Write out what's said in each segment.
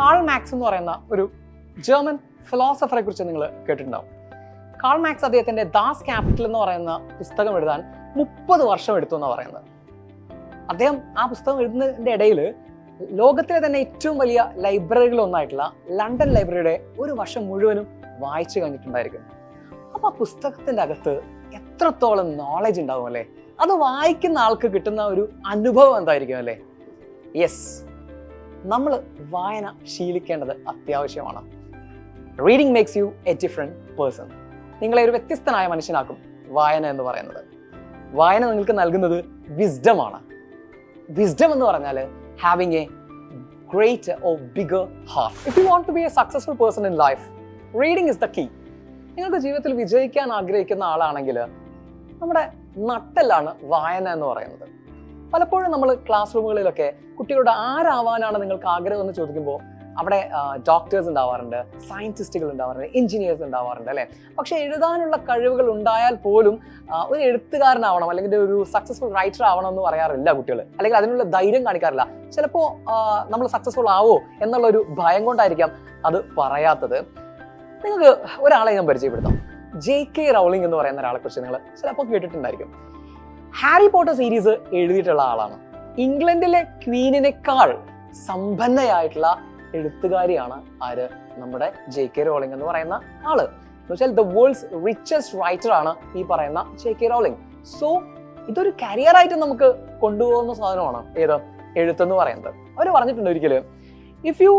Karl Marx എന്ന് പറയുന്ന ഒരു ജർമ്മൻ ഫിലോസഫറെ കുറിച്ച് നിങ്ങൾ കേട്ടിട്ടുണ്ടാവും. കാൾ മാക്സ് അദ്ദേഹത്തിന്റെ ദാസ് ക്യാപിറ്റൽ എന്ന് പറയുന്ന പുസ്തകം എഴുതാൻ 30 വർഷം എടുത്തു എന്നാണ് പറയുന്നത്. അദ്ദേഹം ആ പുസ്തകം എഴുതുന്നതിന്റെ ഇടയിൽ ലോകത്തിലെ തന്നെ ഏറ്റവും വലിയ ലൈബ്രറികളൊന്നായിട്ടുള്ള ലണ്ടൻ ലൈബ്രറിയുടെ ഒരു വർഷം മുഴുവനും വായിച്ചു കഴിഞ്ഞിട്ടുണ്ടായിരിക്കും. അപ്പൊ ആ പുസ്തകത്തിന്റെ അകത്ത് എത്രത്തോളം നോളജ് ഉണ്ടാവും അല്ലേ? അത് വായിക്കുന്ന ആൾക്ക് കിട്ടുന്ന ഒരു അനുഭവം എന്തായിരിക്കും അല്ലേ? യെസ്, നമ്മൾ വായന ശീലിക്കേണ്ടത് അത്യാവശ്യമാണ്. Reading makes you A different person. നിങ്ങളെ ഒരു വ്യത്യസ്തനായ മനുഷ്യനാക്കും വായന എന്ന് പറയുന്നത്. വായന നിങ്ങൾക്ക് നൽകുന്നത് വിസ്ഡം ആണ്. വിസ്ഡം എന്ന് പറഞ്ഞാൽ having a great or bigger heart. If you want to be a successful person in life, reading is the key. നിങ്ങൾക്ക് ജീവിതത്തിൽ വിജയിക്കാൻ ആഗ്രഹിക്കുന്ന ആളാണെങ്കിൽ നമ്മുടെ നട്ടെല്ലാണ് വായന എന്ന് പറയുന്നത്. പലപ്പോഴും നമ്മൾ ക്ലാസ് റൂമുകളിലൊക്കെ കുട്ടികളുടെ ആരാവാനാണ് നിങ്ങൾക്ക് ആഗ്രഹം എന്ന് ചോദിക്കുമ്പോൾ അവിടെ ഡോക്ടേഴ്സ് ഉണ്ടാവാറുണ്ട്, സയന്റിസ്റ്റുകൾ ഉണ്ടാവാറുണ്ട്, എഞ്ചിനീയേഴ്സ് ഉണ്ടാവാറുണ്ട് അല്ലേ? പക്ഷെ എഴുതാനുള്ള കഴിവുകൾ ഉണ്ടായാൽ പോലും ഒരു എഴുത്തുകാരനാവണം അല്ലെങ്കിൽ ഒരു സക്സസ്ഫുൾ റൈറ്റർ ആവണം എന്ന് പറയാറില്ല കുട്ടികൾ, അല്ലെങ്കിൽ അതിനുള്ള ധൈര്യം കാണിക്കാറില്ല. ചിലപ്പോൾ നമ്മൾ സക്സസ്ഫുൾ ആവോ എന്നുള്ളൊരു ഭയം കൊണ്ടായിരിക്കാം അത് പറയാത്തത്. നിങ്ങൾക്ക് ഒരാളെ ഞാൻ പരിചയപ്പെടുത്താം. JK റൗളിംഗ് എന്ന് പറയുന്ന ഒരാളെ കുറിച്ച് നിങ്ങൾ ചിലപ്പോൾ കേട്ടിട്ടുണ്ടായിരിക്കും. ഹാരി പോട്ടർ സീരീസ് എഴുതിയിട്ടുള്ള ആളാണ്. ഇംഗ്ലണ്ടിലെ ക്വീനിനേക്കാൾ സമ്പന്നയായിട്ടുള്ള എഴുത്തുകാരിയാണ് ആര്? നമ്മുടെ JK റൗളിംഗ് എന്ന് പറയുന്ന ആള്. എന്ന് വെച്ചാൽ ദ വേൾഡ്സ് റിച്ചസ്റ്റ് റൈറ്റർ ആണ് ഈ പറയുന്ന JK റൗളിംഗ്. സോ ഇതൊരു കരിയർ ആയിട്ട് നമുക്ക് കൊണ്ടുപോകുന്ന സാധനമാണ് ഏത്? എഴുത്തെന്ന് പറയുന്നത്. അവർ പറഞ്ഞിട്ടുണ്ട് ഒരിക്കലും, if you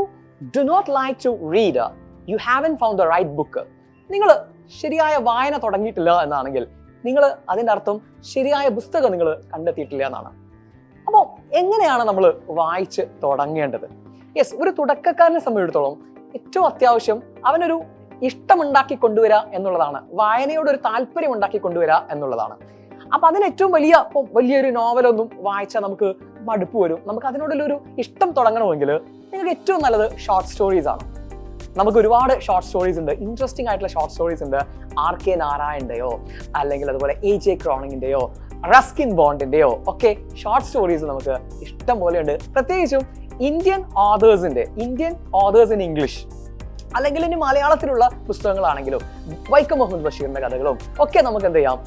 do not like to read, you haven't found the right book. നിങ്ങൾ ശരിയായ വായന തുടങ്ങിയിട്ടില്ല എന്നാണെങ്കിൽ നിങ്ങൾ അതിൻ്റെ അർത്ഥം ശരിയായ പുസ്തകം നിങ്ങൾ കണ്ടെത്തിയിട്ടില്ല എന്നാണ്. അപ്പോൾ എങ്ങനെയാണ് നമ്മൾ വായിച്ച് തുടങ്ങേണ്ടത്? യെസ്, ഒരു തുടക്കക്കാരനെ സംബന്ധിച്ചിടത്തോളം ഏറ്റവും അത്യാവശ്യം അവനൊരു ഇഷ്ടമുണ്ടാക്കി കൊണ്ടുവരിക എന്നുള്ളതാണ്. വായനയോട് ഒരു താല്പര്യം ഉണ്ടാക്കി കൊണ്ടുവരിക എന്നുള്ളതാണ്. അപ്പൊ അതിന് ഏറ്റവും വലിയൊരു നോവലൊന്നും വായിച്ചാൽ നമുക്ക് മടുപ്പ് വരും. നമുക്ക് അതിനോടുള്ളൊരു ഇഷ്ടം തുടങ്ങണമെങ്കിൽ നിങ്ങൾക്ക് ഏറ്റവും നല്ലത് ഷോർട്ട് സ്റ്റോറീസ് ആണ്. നമുക്ക് ഒരുപാട് ഷോർട്ട് സ്റ്റോറീസ് ഉണ്ട്, ഇൻട്രസ്റ്റിംഗ് ആയിട്ടുള്ള ഷോർട്ട് സ്റ്റോറീസ് ഉണ്ട്. RK നാരായണന്റെയോ അല്ലെങ്കിൽ അതുപോലെ AJ ക്രോണിങ്ങിന്റെയോ റസ്കിൻ ബോണ്ടിന്റെയോ ഒക്കെ ഷോർട്ട് സ്റ്റോറീസ് നമുക്ക് ഇഷ്ടം പോലെ ഉണ്ട്. പ്രത്യേകിച്ചും ഇന്ത്യൻ ഓതേഴ്സ് ഇൻ ഇംഗ്ലീഷ്, അല്ലെങ്കിൽ ഇനി മലയാളത്തിലുള്ള പുസ്തകങ്ങളാണെങ്കിലും വൈക്കം മുഹമ്മദ് ബഷീറിന്റെ കഥകളും ഒക്കെ നമുക്ക് എന്ത് ചെയ്യാം,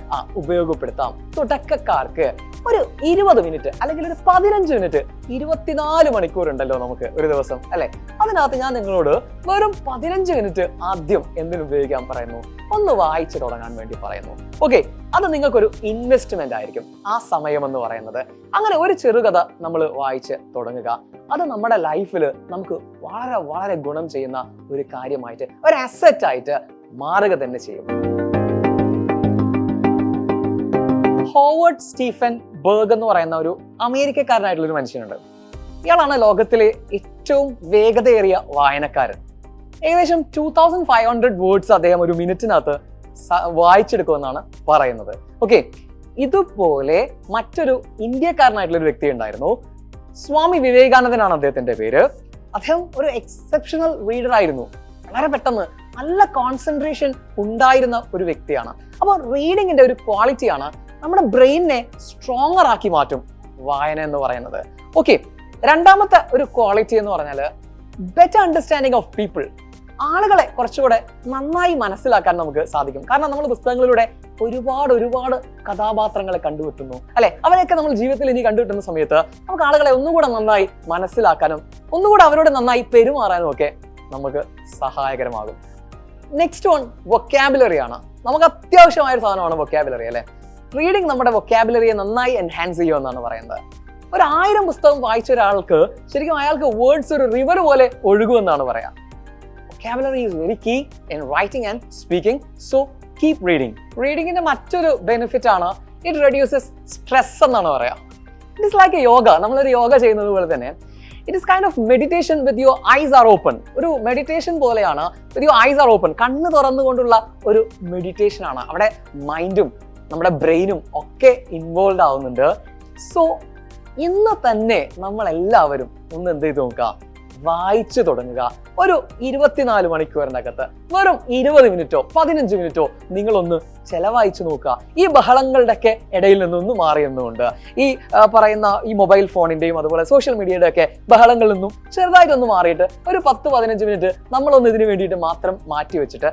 ഉപയോഗപ്പെടുത്താം. തുടക്കക്കാർക്ക് ഒരു 20 മിനിറ്റ് അല്ലെങ്കിൽ ഒരു 15 മിനിറ്റ്, 24 മണിക്കൂർ ഉണ്ടല്ലോ നമുക്ക് ഒരു ദിവസം അല്ലെ? അതിനകത്ത് ഞാൻ നിങ്ങളോട് വെറും 15 മിനിറ്റ് ആദ്യം എന്തിനു ഉപയോഗിക്കാൻ പറയുന്നു? ഒന്ന് വായിച്ചു തുടങ്ങാൻ വേണ്ടി പറയുന്നു. ഓക്കെ, അത് നിങ്ങൾക്കൊരു ഇൻവെസ്റ്റ്മെന്റ് ആയിരിക്കും ആ സമയം എന്ന് പറയുന്നത്. അങ്ങനെ ഒരു ചെറുകഥ നമ്മൾ വായിച്ച് തുടങ്ങുക. അത് നമ്മുടെ ലൈഫിൽ നമുക്ക് വളരെ വളരെ ഗുണം ചെയ്യുന്ന ഒരു കാര്യമായിട്ട്, ഒരു അസറ്റ് ആയിട്ട് മാറുക തന്നെ ചെയ്യും. ഹോവേർഡ് സ്റ്റീഫൻ ബർഗ് എന്ന് പറയുന്ന ഒരു അമേരിക്കക്കാരനായിട്ടുള്ള ഒരു മനുഷ്യനുണ്ട്. ഇയാളാണ് ലോകത്തിലെ ഏറ്റവും വേഗതയേറിയ വായനക്കാരൻ. ഏകദേശം 2500 വേർഡ്സ് അദ്ദേഹം ഒരു മിനിറ്റിനകത്ത് വായിച്ചെടുക്കുമെന്നാണ് പറയുന്നത്. ഓക്കെ, ഇതുപോലെ മറ്റൊരു ഇന്ത്യക്കാരനായിട്ടുള്ള ഒരു വ്യക്തി ഉണ്ടായിരുന്നു. സ്വാമി വിവേകാനന്ദനാണ് അദ്ദേഹത്തിന്റെ പേര്. അദ്ദേഹം ഒരു എക്സെപ്ഷണൽ റീഡർ ആയിരുന്നു. വളരെ പെട്ടെന്ന് നല്ല കോൺസെൻട്രേഷൻ ഉണ്ടായിരുന്ന ഒരു വ്യക്തിയാണ്. അപ്പോൾ റീഡിങ്ങിന്റെ ഒരു ക്വാളിറ്റിയാണ് നമ്മുടെ ബ്രെയിനിനെ സ്ട്രോങ്ങർ ആക്കി മാറ്റും വായന എന്ന് പറയുന്നത്. ഓക്കെ, രണ്ടാമത്തെ ഒരു ക്വാളിറ്റി എന്ന് പറഞ്ഞാൽ ബെറ്റർ അണ്ടർസ്റ്റാൻഡിങ് ഓഫ് പീപ്പിൾ. ആളുകളെ കുറച്ചുകൂടെ നന്നായി മനസ്സിലാക്കാൻ നമുക്ക് സാധിക്കും. കാരണം നമ്മൾ പുസ്തകങ്ങളിലൂടെ ഒരുപാട് കഥാപാത്രങ്ങളെ കണ്ടുകിട്ടുന്നു അല്ലെ? അവരെയൊക്കെ നമ്മൾ ജീവിതത്തിൽ ഇനി കണ്ടുകിട്ടുന്ന സമയത്ത് നമുക്ക് ആളുകളെ ഒന്നുകൂടെ നന്നായി മനസ്സിലാക്കാനും ഒന്നുകൂടെ അവരോട് നന്നായി പെരുമാറാനും ഒക്കെ നമുക്ക് സഹായകരമാകും. നെക്സ്റ്റ് വൺ വൊക്കാബുലറി ആണ്. നമുക്ക് അത്യാവശ്യമായ ഒരു സാധനമാണ് വൊക്കാബുലറി അല്ലെ? റീഡിങ് നമ്മുടെ വൊക്കാബുലറിയെ നന്നായി എൻഹാൻസ് ചെയ്യുമെന്നാണ് പറയുന്നത്. 1000 പുസ്തകം വായിച്ച ഒരാൾക്ക് ശരിക്കും അയാൾക്ക് വേർഡ്സ് ഒരു റിവർ പോലെ ഒഴുകുമെന്നാണ് പറയാം. Vocabulary is very key in writing and speaking, so keep reading. റീഡിങ്ങിന്റെ മറ്റൊരു ബെനിഫിറ്റ് ആണ് it reduces stress എന്നാണ് പറയാം. It is like a yoga. നമ്മളൊരു യോഗ ചെയ്യുന്നത് പോലെ തന്നെ it is kind of meditation with your eyes are open. ഒരു മെഡിറ്റേഷൻ പോലെയാണ് with your eyes are open. കണ്ണ് തുറന്നുകൊണ്ടുള്ള ഒരു മെഡിറ്റേഷൻ ആണ്. അവിടെ മൈൻഡും നമ്മുടെ ബ്രെയിനും ഒക്കെ ഇൻവോൾവ് ആവുന്നുണ്ട്. സോ ഇന്ന് തന്നെ നമ്മൾ എല്ലാവരും ഒന്ന് എന്ത് ചെയ്ത് നോക്കുക, വായിച്ചു തുടങ്ങുക. ഒരു 24 മണിക്കൂറിനകത്ത് വെറും 20 മിനിറ്റോ 15 മിനിറ്റോ നിങ്ങളൊന്ന് ചെലവഴിച്ചു നോക്കുക. ഈ ബഹളങ്ങളുടെയൊക്കെ ഇടയിൽ നിന്നൊന്ന് മാറിയെന്നുകൊണ്ട് ഈ പറയുന്ന ഈ മൊബൈൽ ഫോണിന്റെയും അതുപോലെ സോഷ്യൽ മീഡിയയുടെ ഒക്കെ ബഹളങ്ങളിൽ നിന്നും ചെറുതായിട്ടൊന്ന് മാറിയിട്ട് ഒരു 10-15 മിനിറ്റ് നമ്മളൊന്ന് ഇതിനു വേണ്ടിയിട്ട് മാത്രം മാറ്റി വെച്ചിട്ട്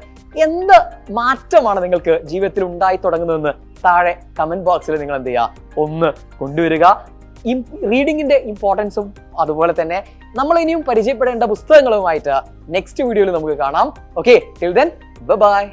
എന്ത് മാറ്റമാണ് നിങ്ങൾക്ക് ജീവിതത്തിൽ ഉണ്ടായി തുടങ്ങുന്നതെന്ന് താഴെ കമന്റ് ബോക്സിൽ നിങ്ങൾ എന്ത് ചെയ്യുക, ഒന്ന് കൊണ്ടുവരിക. റീഡിങ്ങിന്റെ ഇമ്പോർട്ടൻസും അതുപോലെ തന്നെ നമ്മൾ ഇനിയും പരിചയപ്പെടേണ്ട പുസ്തകങ്ങളുമായിട്ട് നെക്സ്റ്റ് വീഡിയോയിൽ നമുക്ക് കാണാം. Okay, till then bye.